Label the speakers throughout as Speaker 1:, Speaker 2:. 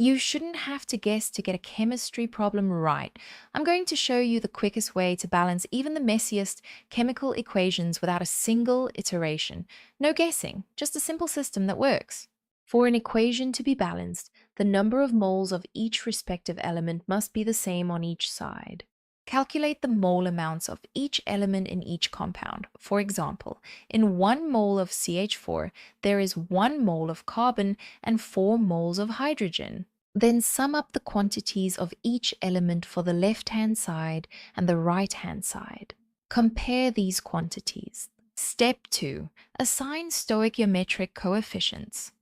Speaker 1: You shouldn't have to guess to get a chemistry problem right. I'm going to show you the quickest way to balance even the messiest chemical equations without a single iteration. No guessing, just a simple system that works. For an equation to be balanced, the number of moles of each respective element must be the same on each side. Calculate the mole amounts of each element in each compound. For example, in 1 mole of CH4, there is 1 mole of carbon and 4 moles of hydrogen. Then sum up the quantities of each element for the left-hand side and the right-hand side. Compare these quantities. Step 2. Assign stoichiometric coefficients.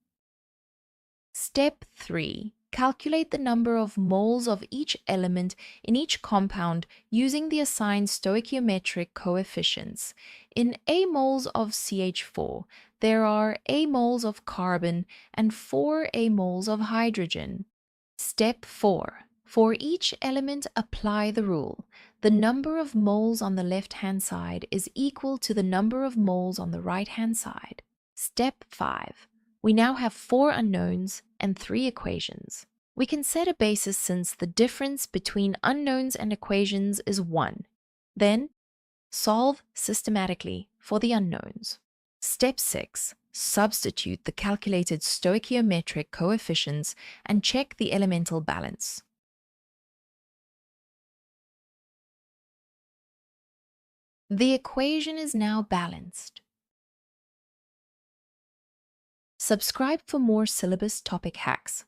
Speaker 1: Step 3. Calculate the number of moles of each element in each compound using the assigned stoichiometric coefficients. In A moles of CH4, there are A moles of carbon and 4 A moles of hydrogen. Step 4. For each element, apply the rule. The number of moles on the left-hand side is equal to the number of moles on the right-hand side. Step 5. We now have 4 unknowns and 3 equations. We can set a basis since the difference between unknowns and equations is 1. Then, solve systematically for the unknowns. Step 6. Substitute the calculated stoichiometric coefficients and check the elemental balance. The equation is now balanced. Subscribe for more syllabus topic hacks.